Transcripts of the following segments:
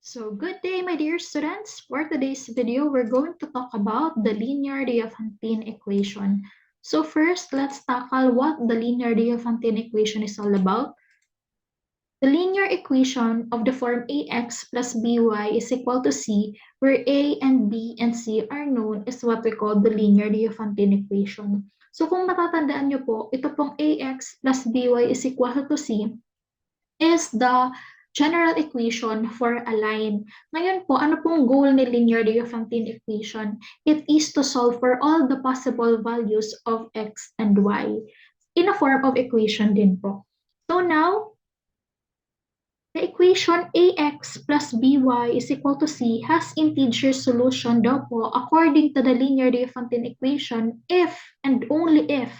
So good day, my dear students. For today's video, we're going to talk about the linear Diophantine equation. So first, let's tackle what the linear Diophantine equation is all about. The linear equation of the form ax plus by is equal to c, where a and b and c are known as what we call the linear Diophantine equation. So kung matatandaan nyo po, ito pong ax plus by is equal to c is the general equation for a line. Ngayon po, ano pong goal ni linear Diophantine equation? It is to solve for all the possible values of x and y in a form of equation din po. So now, the equation ax plus by is equal to c has integer solution daw po according to the linear Diophantine equation if and only if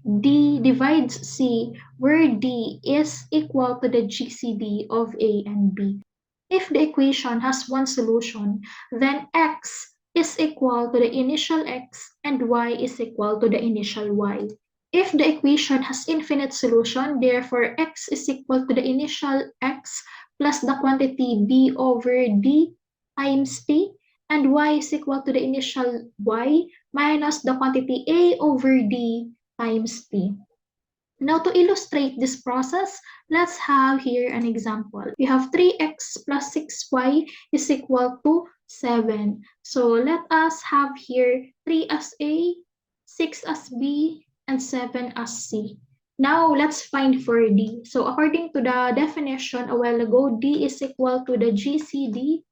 D divides C, where D is equal to the GCD of A and B. If the equation has one solution, then X is equal to the initial X and Y is equal to the initial Y. If the equation has infinite solution, therefore X is equal to the initial X plus the quantity B over D times T, and Y is equal to the initial Y minus the quantity A over D times T. Now, to illustrate this process, let's have here an example. We have 3x plus 6y is equal to 7. So, let us have here 3 as A, 6 as B, and 7 as C. Now, let's find for D. So, according to the definition a while ago, D is equal to the GCD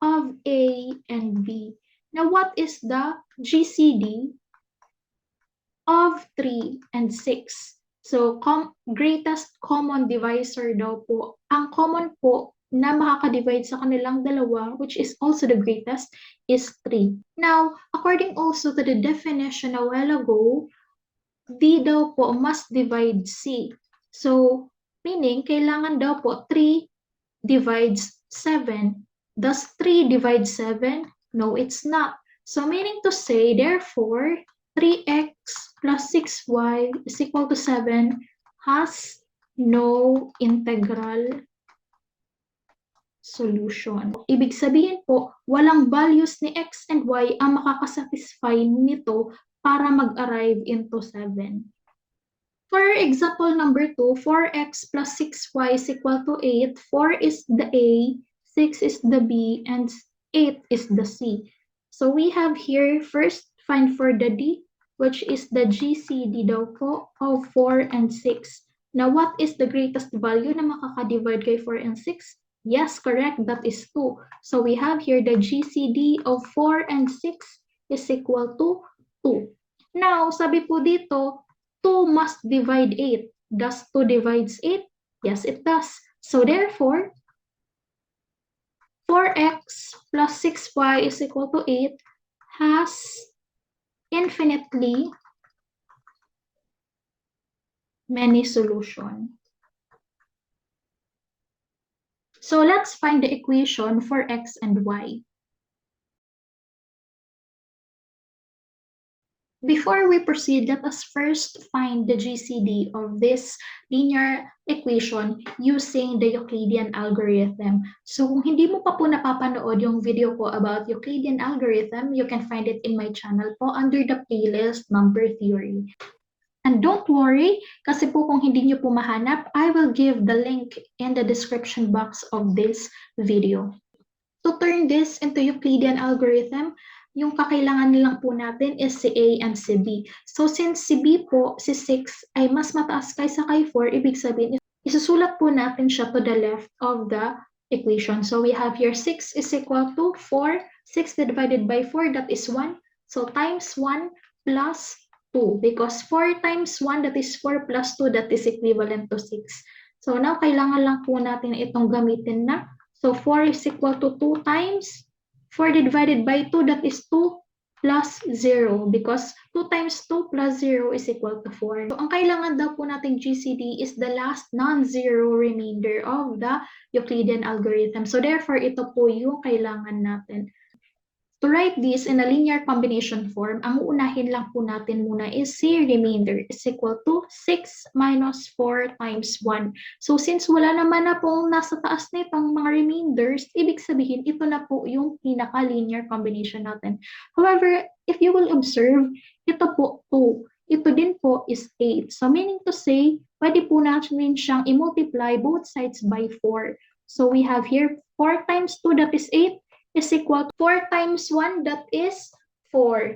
of A and B. Now, what is the GCD of 3 and 6? So, greatest common divisor daw po. Ang common po na makaka-divide sa kanilang dalawa, which is also the greatest, is 3. Now, according also to the definition a while ago, D daw po must divide C. So, meaning, kailangan daw po 3 divides 7. Does 3 divide 7? No, it's not. So, meaning to say, therefore, 3x plus 6y is equal to 7 has no integral solution. Ibig sabihin po, walang values ni x and y ang makakasatisfy nito para mag-arrive into 7. For example number 2, 4x plus 6y is equal to 8. 4 is the A, 6 is the B, and 8 is the C. So we have here first find for the D, which is the GCD daw po of 4 and 6. Now what is the greatest value na makaka-divide kay 4 and 6? Yes, correct, that is 2. So we have here the GCD of 4 and 6 is equal to 2. Now, sabi po dito, 2 must divide 8. Does 2 divides 8? Yes, it does. So therefore, 4x plus 6y is equal to 8 has infinitely many solutions. So let's find the equation for x and y. Before we proceed, let us first find the GCD of this linear equation using the Euclidean algorithm. So kung hindi mo pa po napapanood yung video ko about Euclidean algorithm, you can find it in my channel po under the playlist number theory. And don't worry, kasi po kung hindi nyo po mahanap, I will give the link in the description box of this video. To turn this into Euclidean algorithm, yung kakailangan lang po natin is si A and si B. So since si B po, si 6, ay mas mataas kaysa kay 4, ibig sabihin, isusulat po natin siya to the left of the equation. So we have here 6 is equal to 4. 6 divided by 4, that is 1. So times 1 plus 2. Because 4 times 1, that is 4 plus 2, that is equivalent to 6. So now, kailangan lang po natin itong gamitin na. So 4 is equal to 2 times 4 divided by 2, that is 2 plus 0 because 2 times 2 plus 0 is equal to 4. So ang kailangan daw po nating GCD is the last non-zero remainder of the Euclidean algorithm. So therefore, ito po yung kailangan natin. To write this in a linear combination form, ang uunahin lang po natin muna is si remainder is equal to 6 minus 4 times 1. So since wala naman na pong nasa taas nitong mga remainders, ibig sabihin ito na po yung pinaka-linear combination natin. However, if you will observe, ito po 2. Ito din po is 8. So meaning to say, pwede po natin siyang i-multiply both sides by 4. So we have here 4 times 2, that is 8, is equal to 4 times 1, that is 4,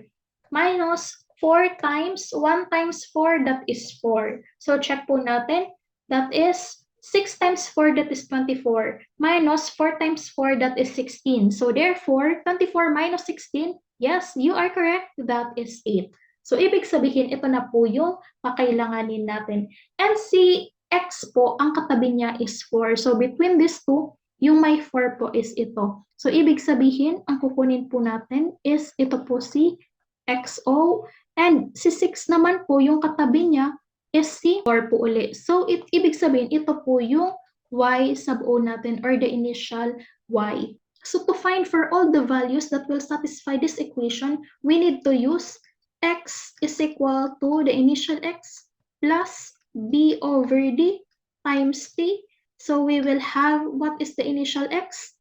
minus 4 times 1 times 4, that is 4. So check po natin, that is 6 times 4, that is 24, minus 4 times 4, that is 16. So therefore, 24 minus 16, yes, you are correct, that is 8. So ibig sabihin, ito na po yung kakailanganin natin. And si x po, ang katabi niya is 4. So between these two, yung may 4 po is ito. So ibig sabihin, ang kukunin po natin is ito po si XO. And si 6 naman po, yung katabi niya is si 4 po uli. So ibig sabihin, ito po yung y sub o natin or the initial y. So to find for all the values that will satisfy this equation, we need to use x is equal to the initial x plus b over d times t. So we will have, what is the initial x?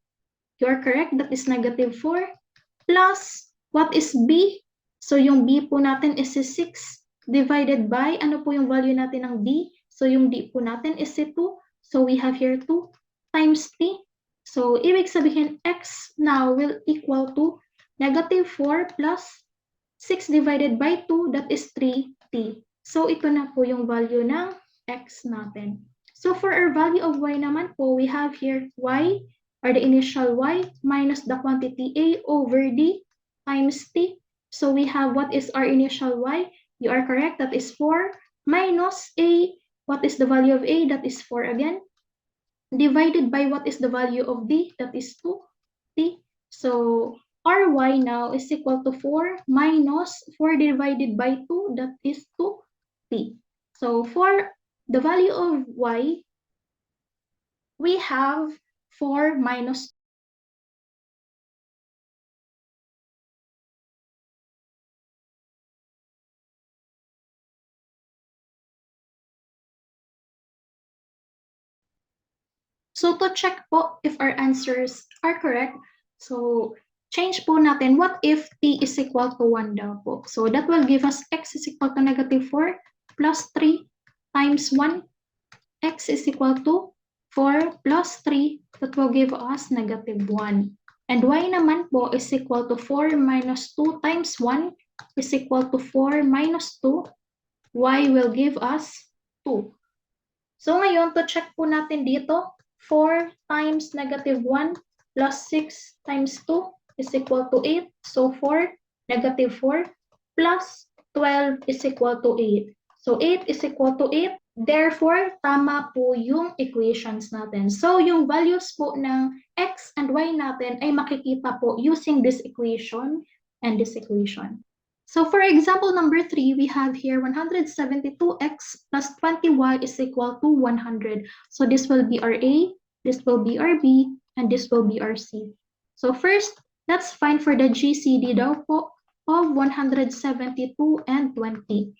You're correct, that is negative 4. Plus, what is b? So yung b po natin is 6 divided by, ano po yung value natin ng d? So yung d po natin is 2. So we have here 2 times t. So ibig sabihin, x now will equal to negative 4 plus 6 divided by 2, that is 3t. So ito na po yung value ng x natin. So for our value of y naman po, we have here y, or the initial y, minus the quantity a over d times t. So we have, what is our initial y? You are correct, that is 4, minus a, what is the value of a? That is 4 again, divided by what is the value of d? That is 2t. So our y now is equal to 4 minus 4 divided by 2, that is 2t. So for the value of y, we have 4 minus 2. So to check po if our answers are correct, so change po natin, what if t is equal to 1 daw po? So that will give us x is equal to negative 4 plus 3 times 1. X is equal to 4 plus 3, that will give us negative 1. And y naman po is equal to 4 minus 2 times 1 is equal to 4 minus 2. Y will give us 2. So ngayon, to check po natin dito, 4 times negative 1 plus 6 times 2 is equal to 8. So 4, negative 4, plus 12 is equal to 8. So 8 is equal to 8. Therefore, tama po yung equations natin. So yung values po ng x and y natin ay makikita po using this equation and this equation. So for example number 3, we have here 172x plus 20y is equal to 100. So this will be our A, this will be our B, and this will be our C. So first, let's find for the GCD daw po of 172 and 20.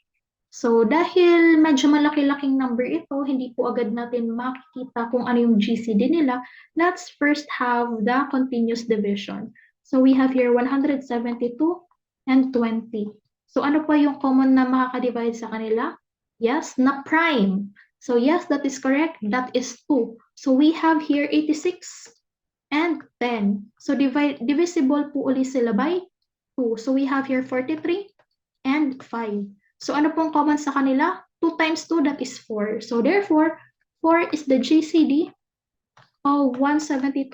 So dahil medyo malaki-laking number ito, hindi po agad natin makikita kung ano yung GCD nila. Let's first have the continuous division. So we have here 172 and 20. So ano pa yung common na makaka-divide sa kanila? Yes, na prime. So yes, that is correct. That is 2. So we have here 86 and 10. So divisible po ulit sila by 2. So we have here 43 and 5. So ano pong common sa kanila? 2 times 2, that is 4. So therefore, 4 is the GCD of 172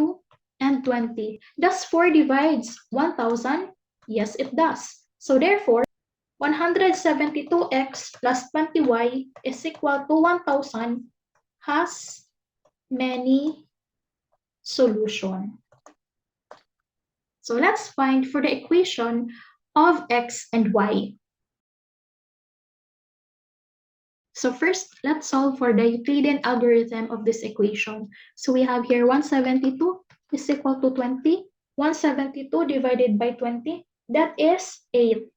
and 20. Does 4 divides 1,000? Yes, it does. So therefore, 172x plus 20y is equal to 1,000 has many solutions. So let's find for the equation of x and y. So first, let's solve for the Euclidean algorithm of this equation. So we have here 172 is equal to 20 172 divided by 20, that is 8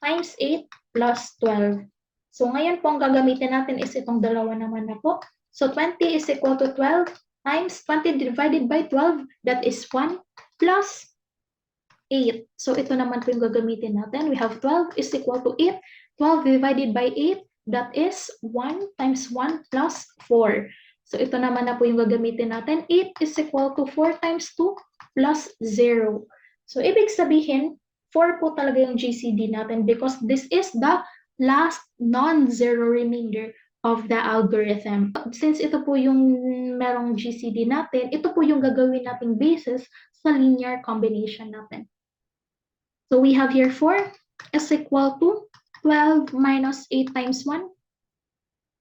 times 8 plus 12. So ngayon po ang gagamitin natin is itong dalawa naman na po. So 20 is equal to 12 times 20 divided by 12, that is 1 plus 8. So ito naman po yung gagamitin natin. We have 12 is equal to 8. 12 divided by 8, that is 1 times 1 plus 4. So ito naman na po yung gagamitin natin. 8 is equal to 4 times 2 plus 0. So ibig sabihin, 4 po talaga yung GCD natin because this is the last non-zero remainder of the algorithm. Since ito po yung merong GCD natin, ito po yung gagawin nating basis sa linear combination natin. So we have here 4 is equal to 12 minus 8 times 1.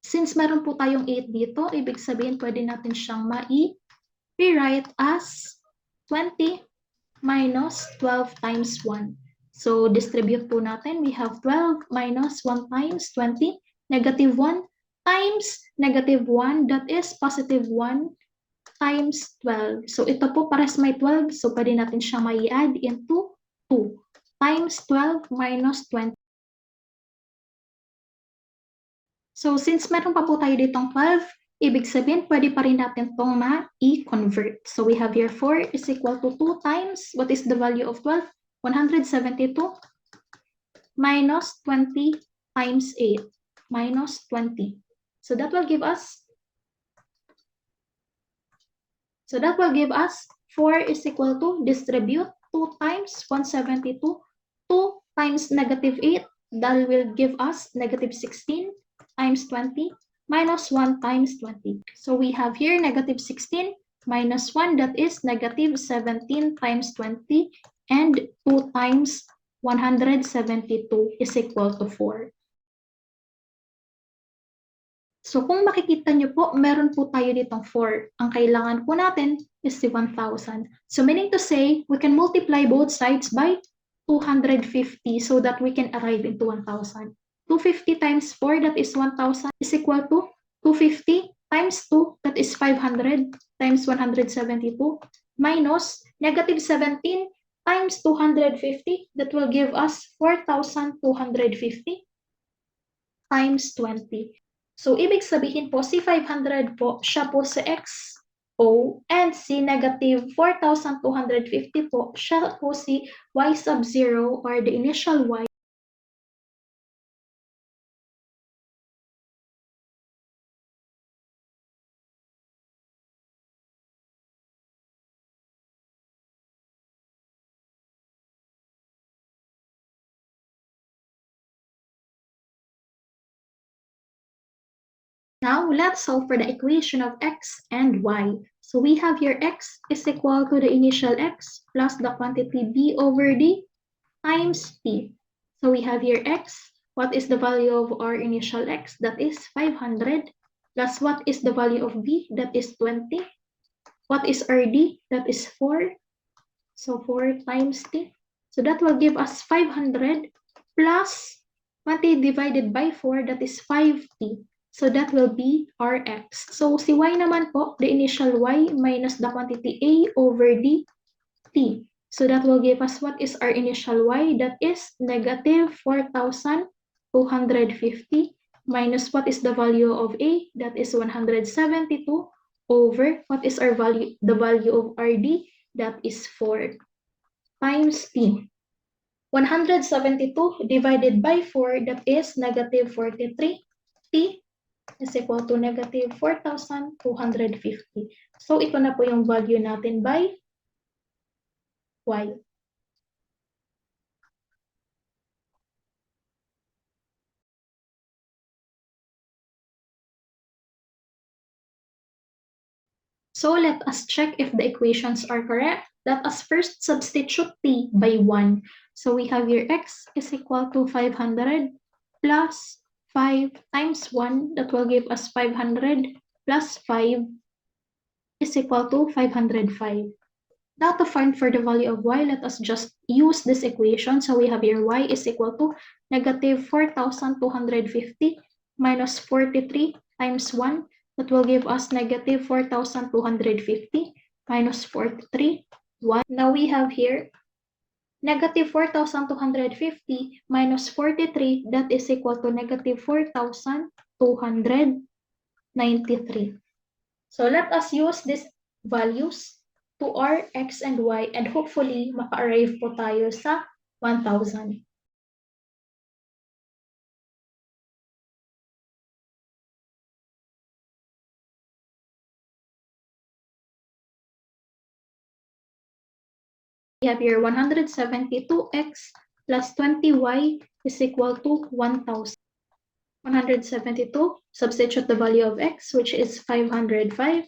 Since meron po tayong 8 dito, ibig sabihin pwede natin siyang rewrite as 20 minus 12 times 1. So distribute po natin. We have 12 minus 1 times 20, negative 1 times negative 1, that is positive 1 times 12. So ito po pares may 12, so pwede natin siyang mai-add into 2 times 12 minus 20. So since meron pa po tayo ditong 12, ibig sabihin pwede pa rin natin itong ma-i-convert. So we have here 4 is equal to 2 times, what is the value of 12? 172 minus 20 times 8 minus 20. So that will give us 4 is equal to distribute 2 times 172, 2 times negative 8, that will give us negative 16 times 20 minus 1 times 20. So we have here negative 16 minus 1, that is negative 17 times 20, and 2 times 172 is equal to 4. So kung makikita nyo po, meron po tayo ditong 4. Ang kailangan po natin is si 1,000. So meaning to say, we can multiply both sides by 250 so that we can arrive into 1,000. 250 times 4, that is 1,000, is equal to 250 times 2, that is 500 times 172, minus negative 17 times 250, that will give us 4,250 times 20. So, ibig sabihin po, si 500 po, siya po si XO, and si negative 4,250 po, siya po si Y sub 0 or the initial Y. Now, let's solve for the equation of x and y. So we have here x is equal to the initial x plus the quantity b over d times t. So we have here x. What is the value of our initial x? That is 500. Plus what is the value of b? That is 20. What is our d? That is 4. So 4 times t. So that will give us 500 plus 20 divided by 4, that is 5t. So that will be our x. So si y naman po, the initial y minus the quantity a over d t. So that will give us what is our initial y, that is negative 4,250 minus what is the value of a, that is 172 over what is our value, the value of our d, that is 4 times t. 172 divided by 4, that is negative 43 t is equal to negative 4,250. So, ito na po yung value natin by y. So, let us check if the equations are correct. Let us first substitute t by 1. So, we have here x is equal to 500 plus 5 times 1, that will give us 500 plus 5 is equal to 505. Now to find for the value of y, let us just use this equation. So we have here y is equal to negative 4,250 minus 43 times 1. That will give us negative 4,250 minus 43 1. Now we have here negative 4,250 minus 43, that is equal to negative 4,293. So let us use these values to our x and y and hopefully maka-arrive po tayo sa 1,000. We have here 172x plus 20y is equal to 1,000. 172, substitute the value of x, which is 505,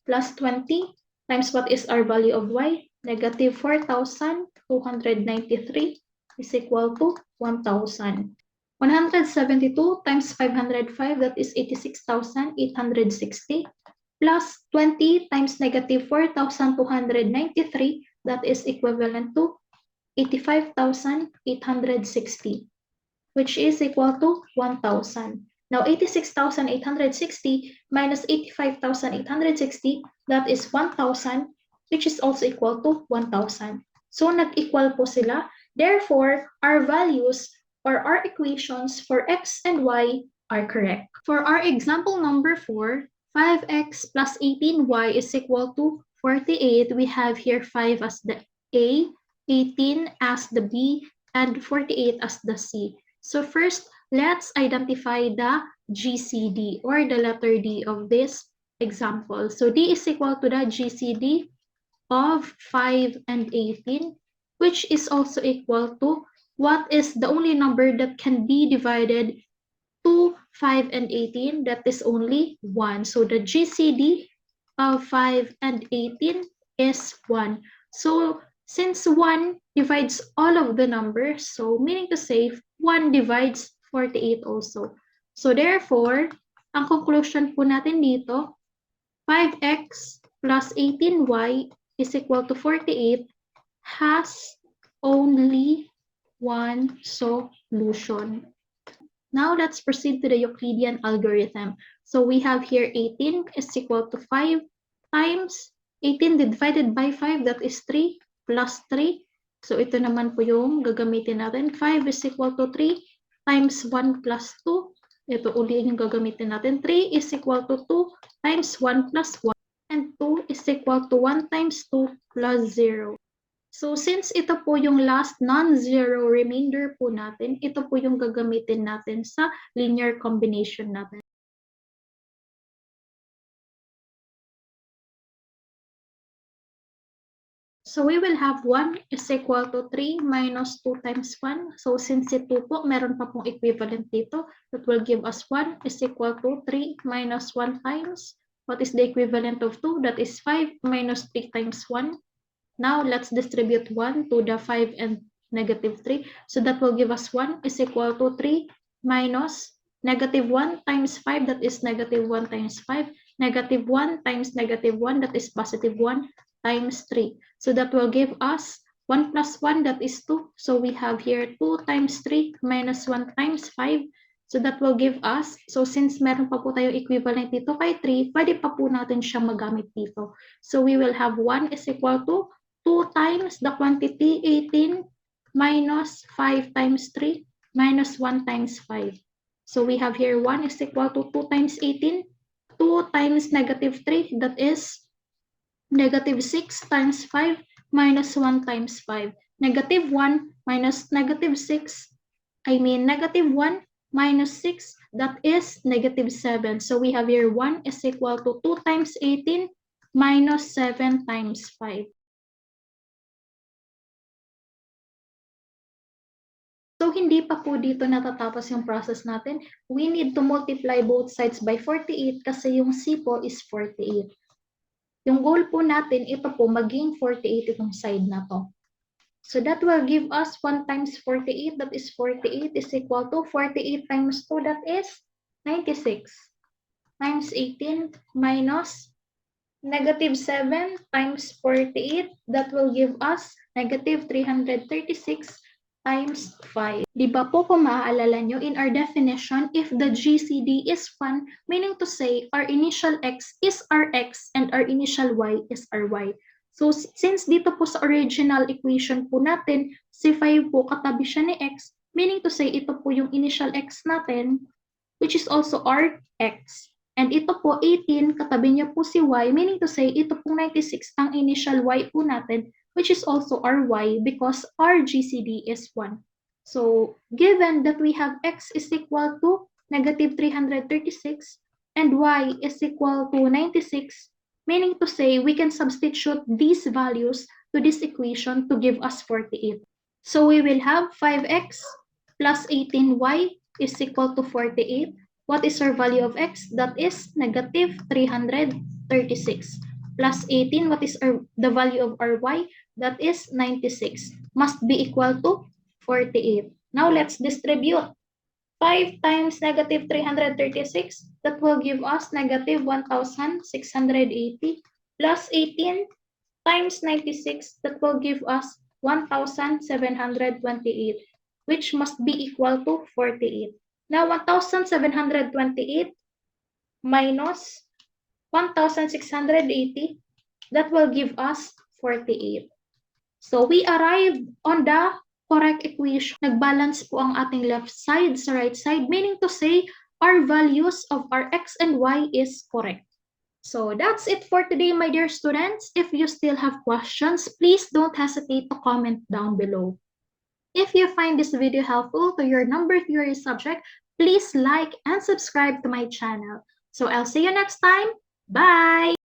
plus 20 times what is our value of y? Negative 4,293 is equal to 1,000. 172 times 505, that is 86,860, plus 20 times negative 4,293, that is equivalent to 85,860, which is equal to 1,000. Now, 86,860 minus 85,860, that is 1,000, which is also equal to 1,000. So, nag-equal po sila. Therefore, our values or our equations for x and y are correct. For our example number 4, 5x plus 18y is equal to 48. We have here 5 as the A, 18 as the B, and 48 as the C. So first, let's identify the GCD or the letter D of this example. So D is equal to the GCD of 5 and 18, which is also equal to what is the only number that can be divided to 5 and 18, that is only 1. So the GCD of 5 and 18 is 1. So since 1 divides all of the numbers, so meaning to say 1 divides 48 also. So therefore, ang conclusion po natin dito, 5x plus 18y is equal to 48 has only one solution. Now let's proceed to the Euclidean algorithm. So we have here 18 is equal to 5 times 18 divided by 5, that is 3 plus 3. So ito naman po yung gagamitin natin. 5 is equal to 3 times 1 plus 2. Ito uli yung gagamitin natin. 3 is equal to 2 times 1 plus 1. And 2 is equal to 1 times 2 plus 0. So since ito po yung last non-zero remainder po natin, ito po yung gagamitin natin sa linear combination natin. So we will have 1 is equal to 3 minus 2 times 1. So since ito po, meron pa pong equivalent dito, that will give us 1 is equal to 3 minus 1 times. What is the equivalent of 2? That is 5 minus 3 times 1. Now, let's distribute 1 to the 5 and negative 3. So that will give us 1 is equal to 3 minus negative 1 times 5, that is negative 1 times 5. Negative 1 times negative 1, that is positive 1 times 3. So that will give us 1 plus 1, that is 2. So we have here 2 times 3 minus 1 times 5. So that will give us, so since meron pa po tayo equivalent dito kay 3, pwede pa po natin siya magamit dito. So we will have 1 is equal to 2 times the quantity 18 minus 5 times 3 minus 1 times 5. So we have here 1 is equal to 2 times 18, 2 times negative 3, that is negative 6 times 5 minus 1 times 5. Negative 1 minus negative 6, negative 1 minus 6, that is negative 7. So we have here 1 is equal to 2 times 18 minus 7 times 5. So, hindi pa po dito natatapos yung process natin. We need to multiply both sides by 48 kasi yung C po is 48. Yung goal po natin, ito po, maging 48 itong side na to. So, that will give us 1 times 48, that is 48 is equal to 48 times 2, that is 96. Times 18 minus negative 7 times 48, that will give us negative 336 times 5. Di ba po kung maaalala nyo, in our definition, if the GCD is 1, meaning to say, our initial x is our x and our initial y is our y. So, since dito po sa original equation po natin, si 5 po katabi siya ni x, meaning to say, ito po yung initial x natin, which is also our x. And ito po, 18, katabi niya po si y, meaning to say, ito po 96 ang initial y po natin, which is also our y because our GCD is 1. So, given that we have x is equal to negative 336 and y is equal to 96, meaning to say we can substitute these values to this equation to give us 48. So we will have 5x plus 18y is equal to 48. What is our value of x? That is negative 336. Plus 18, what is the value of our y? That is 96. Must be equal to 48. Now let's distribute. 5 times negative 336, that will give us negative 1,680 plus 18 times 96, that will give us 1,728, which must be equal to 48. Now, 1,728 minus 1,680, that will give us 48. So, we arrived on the correct equation. Nagbalance po ang ating left side sa right side, meaning to say, our values of our x and y is correct. So that's it for today, my dear students. If you still have questions, please don't hesitate to comment down below. If you find this video helpful to your number theory subject, please like and subscribe to my channel. So I'll see you next time. Bye!